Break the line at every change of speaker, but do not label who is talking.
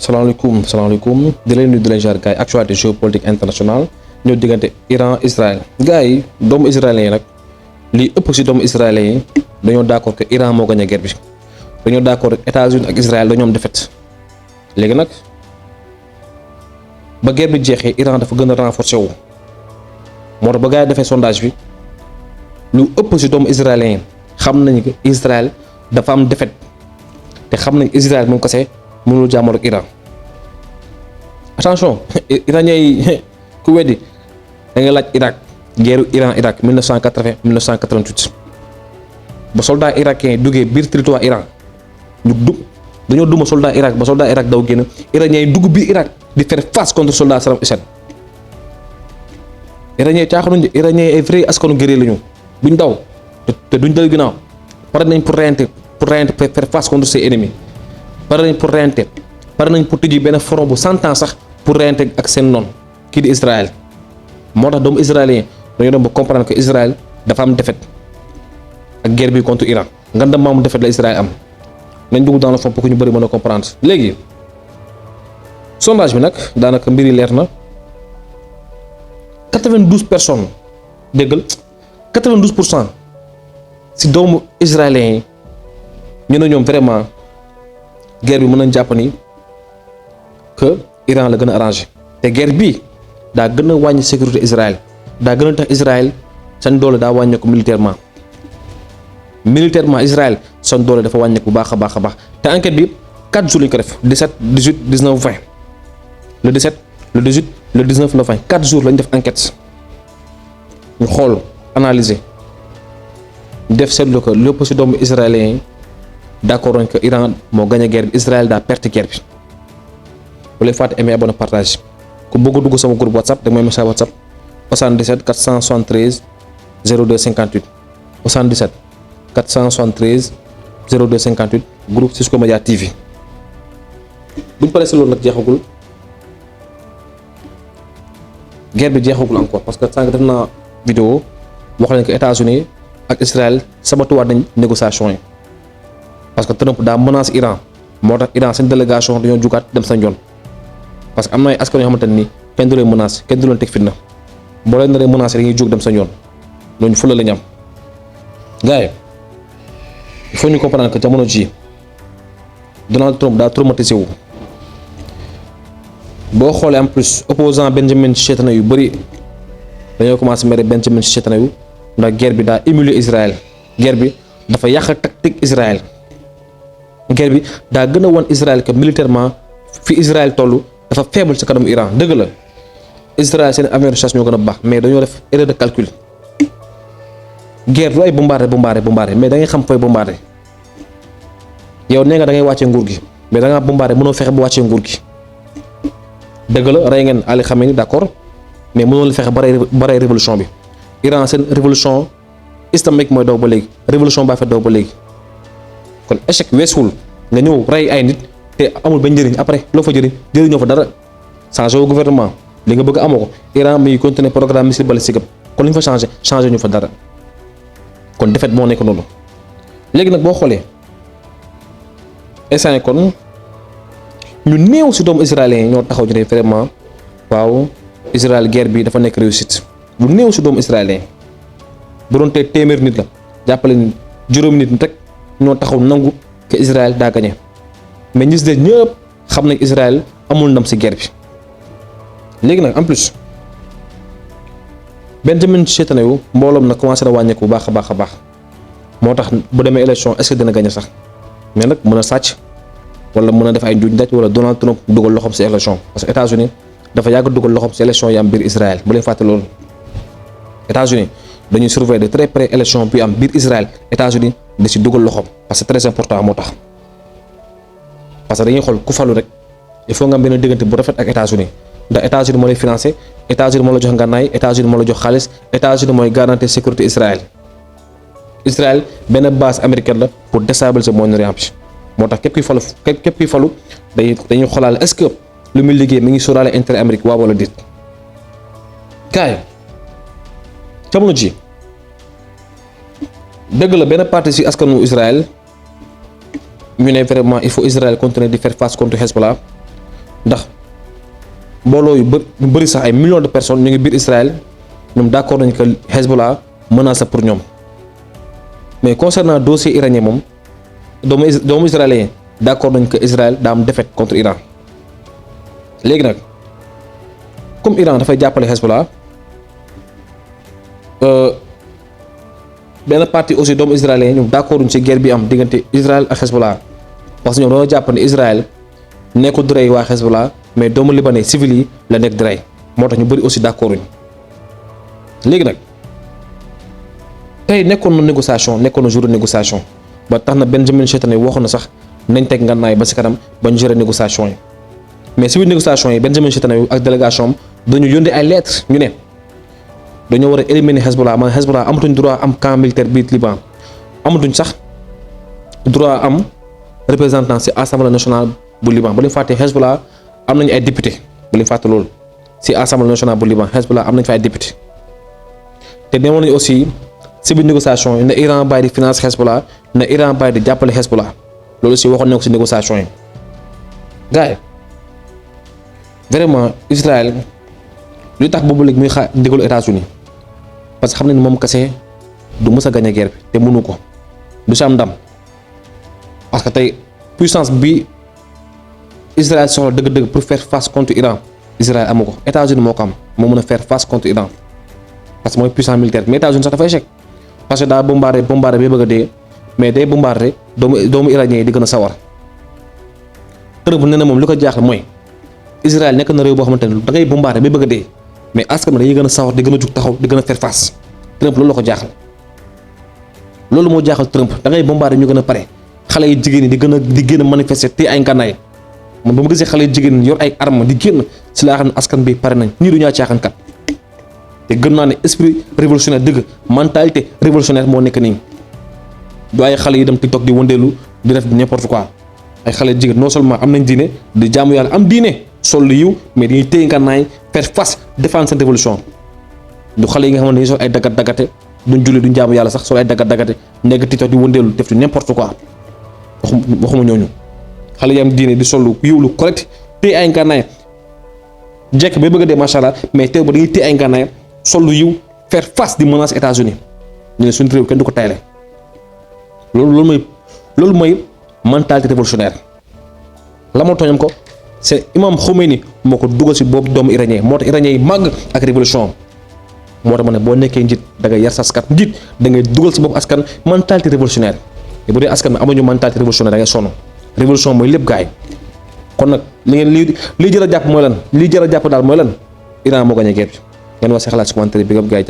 salaamaaleykum di leen nuyu di leen jaar gars yi actualité géopolitique internationale ñoo diggante Iran Israël gars yi doomu israéliens yi nag lii ëpp si doomu israéliens yi dañoo d'accord que Iran moo gagné guerre bi dañoo d'accord que États-Unis ak Israël dañoo am défaite léegi nag ba guerre bi jeexee Iran dafa gën a renforcer wu moo tax ba gars yi defee sondage bi lu ëpp si doomu israéliens yi xam nañu que Israël dafa am défaite te xam nañ Israël moom kese mënul jàmmal ak Iran attention iranien yi ku weddi da nga laaj Irak guerre Iran Irak 1980 1988 ba soldat irakien yi duggee biir territoire Iran dañoo duma soldat Irak ba soldat Irak daw génn iranien yi dugg biir Irak di faire face contre soldat Saddam Hussein iranien yi caaxanuñ iranien yi ay vrai askanu guerrier lañu duñ daw te duñ dal ginnaaw pare nañ pour reyante faire face contre ses ennemis pare nañ pour reyante pare nañ pour tëji benn front bu 100 ans sax pour reyante ak seen noon kii di Israël moo tax doomu israélien dañoo dem ba comprendre que Israël dafa am défaite ak guerre bi contre Iran nga dem maamu défaite la Israël am nañ dugg dans le fond pour que ñu bëri mën a comprendre léegi sondage bi nag daanaka mbir yi leer na 92 personnes déggal 92% si doomu israéliens yi ñu ne ñoom vraiment guerre bi mën nañ jàpp ni que Iran la gën a arrangé te guerre bii daa gën a wàññi sécurité Israël daa gën a tax Israël seen doole daa wàññeeku militairement Israël seen doole dafa wàññeeku bu baax a baax te enquête bi 4 jours lañ ko def 17 18 19 20 le 17 le 18 le 19 le 20 4 jours lañ def enquête ñu xool analyser def seetlu ko lépp si doomu israéliens yi d'accord nañ que Iran moo gagné guerre bi Israël daa perte guerre bi bu leen fàtte aimer abonné partage ku bëgg a dugg sama groupe WhatsApp da may message WhatsApp 77 473 02 58 77 473 02 58 groupe Cisco Media TV buñ paree si loolu nag jeexagul guerre bi jeexagul encore parce que sànq def naa vidéo wax leen que États-Unis ak Israël sabatuwaat nañ négociation yi parce que Trump daa menace Iran moo tax Iran seen délégation dañoo jugaat dem sa yoon parce que am na ay askan yoo xamante ni kenn du leen menace kenn du leen teg fitna boo leen naree menacé dañuy jóg dem sa yoon loolu fula la ñu am gars yi il faut ñu comprendre que jamono ji Donald Trump daa traumatisé wu boo xoolee en plus opposant Benjamin Netanyahu yu bëri dañoo commencé mere Benjamin Netanyahu ndax guerre bi daa humilier Israël guerre bi dafa yàq tactique Israël guerre bi daa gën a wan Israël que militairement fi Israël toll dafa faible ci kanamu Iran dëgg la Israël seen avion de chasse ñoo gën a baax mais dañoo def erreur de calcul guerre du ay bombardé mais da ngay xam fooy bombardé yow nee nga da ngay wàccee nguur gi mais da ngaa bombardé mënoo fexe ba wàccee nguur gi dëgg la rey ngeen Ali Khamenei d'accord mais mënoo la fexe ba rey révolution bi Iran seen révolution islamique mooy daw ba léegi révolution baa fa daw ba léegi kon échec weesuwul nga ñëw rey ay nit te amul ba njëriñ après loo fa jëriñoo fa dara changé wu gouvernement li nga bëgg amoo ko Iran mi ngi continuer programme missile balistique kon li ñu fa changé ñu fa dara kon défaite moo nekk noonu léegi nag boo xoolee instant kon ñu néew si doomu israéliens yi ñoo taxaw ñu ne vraiment waaw Israël guerre bi dafa nekk réussite lu néew si doomu israéliens bu doon tey téeméer nit la jàppale ni juróomi nit rek ñoo taxaw nangu que Israël daa gagné mais ñi si des ñëpp xam nañ Israël amul ndam si guerre bi léegi nag en plus Benjamin Netanyahu mbooloom nag commencé na wàññeeku bu baax a baax moo tax bu demee élection est-ce que dina gagné sax mais nag mën a sàcc wala mën a def ay njuuj njaaj wala Donald Trump dugal loxoom si élection parce que États-Unis dafa yàgg dugal loxoom si élection yi am biir Israël bu leen fàtte loolu États-Unis dañuy surveiller de très près élection bi am biir Israël États-Unis da si dugal loxoom parce que très important moo tax parce que dañuy xool ku falu rek il faut nga am benn diggante bu rafet ak États-Unis ndax États-Unis moo lay financé États-Unis moo la jox ngànnaay États-Unis moo la jox xaalis États-Unis mooy garantir sécurité Israël benn base américaine la pour déstabiliser Moyen-Orient bi moo tax képp kuy falu dañuy xoolaale est-ce que lu muy liggéey mi ngi sóoraale intérêt Amérique waaw wala déet kaay jamono ji dëgg la benn partie ci askanu Israël ñu ne vraiment il faut Israël continuer di faire face contre Hezbollah ndax mbooloo yu bëri sax ay millions de personnes ñu ngi biir Israël ñoom d'accord nañ que Hezbollah menace pour ñoom mais concernant dossier iranien moom doomu israélien d'accord nañ que Israël daa am défaite contre Iran léegi nag comme Iran dafay jàppale Hezbollah benn partie aussi doomu israélien ñoom d'accord uñ ci guerre bi am diggante Israël ak Hezbollah parce que ñoom dañoo jàpp ne Israël nekkul di rey waa Hezbollah mais doomu libanais civil yi la nekk di rey moo tax ñu bëri aussi d'accord uñ léegi nag tey nekkoon na négociation nekkoon na jour de négociation ba tax na Benjamin Netanyahu waxoon na sax nañ teg ngànnaay ba si kanam ba ñu gérer négociation yi mais si biir négociation yi Benjamin Netanyahu ak délégation am dañu yónnee ay lettres ñu ne dañoo war a éliminer Hezbollah maanaam Hezbollah amatuñ droit am camp militaire biir Liban amatuñ sax droit am représentant ci assemblée nationale bu Liban ba leen fàtte Hezbollah am nañu ay député ba leen fàtte loolu ci assemblée nationale bu Liban Hezbollah am nañ fa ay député te newoon nañu aussi ci biir négociation yi na Iran bàyyi di finance Hezbollah na Iran bàyyi di jàppale Hezbollah loolu aussi waxoon nañ ko ci négociation yi gars yi vraiment Israël li tax boobu léegi muy xaar ndigalu États-Unis parce que xam nañ ne moom kese du mës a gagner guerre bi te mënu ko du si am ndam parce que tey puissance bi Israël soxla dëgg-dëgg pour faire face contre Iran Israël amu ko États-Unis moo ko am moo mën a faire face contre Iran parce que mooy puissance militaire mais États-Unis sax dafay échec parce que daa bombardé bay bëgg a dee mais day bombardé doomu iranien yi di gën a sawar Trump nee na moom li ko jaaxle mooy Israël nekk na réew boo xamante ne da ngay bombardé bay bëgg a dee mais askan bi dañuy gën a sawar di gën a jug taxaw di gën a faire face Trump loolu la ko jaaxal loolu moo jaaxal Trump da ngay bombardé ñu gën a pare xale yi jigéen ñi di génn manifester te ay ngànnaay man ba ma gisee xale yi jigéen ñi yor ay arme di génn si laa xam ne askan bi pare nañ ñii du ñaa caaxaankat te gën naa ne esprit révolutionnaire dëgg mentalité révolutionnaire moo nekk nii du ay xale yi dem TikTok di wëndeelu di def n'importe quoi ay xale jigéen non seulement am nañ diine di jaamu yàlla am diine sol lu yiw mais dañuy téye ngànnaay faire face défendre seen révolution du xale yi nga xamante ne dañuy sol ay daggate duñ julli duñ jaamu yàlla sax sol ay daggate nekk TikTok di wëndeelu def du n'importe quoi waxuma ñooñu xale yi am diine di sol lu yiw lu correct téye ay ngànnaay jekk ba bëgg a dee macha allah mais teew ba dañuy téye ay ngànnaay sol lu yiw faire face di menace États-Unis ñu ne suñu réew kenn du ko tayle loolu mooy mentalité révolutionnaire la moo tooñam ko c'est imam Khomeini moo ko dugal si boobu doomu iranien moo tax iranien yi màgg ak révolution moo tax ma ne boo nekkee njiit da ngay yar sa askan njiit da ngay dugal si boobu askan mentalité révolutionnaire te bu dee askan bi amuñu mentalité révolutionnaire da ngay sonn révolution mooy lépp gaay kon nag lii jër a jàpp mooy lan lii jër a jàpp daal mooy lan Iran moo gagné guerre bi ngeen wax si xalaat si commentaire bi gam gaay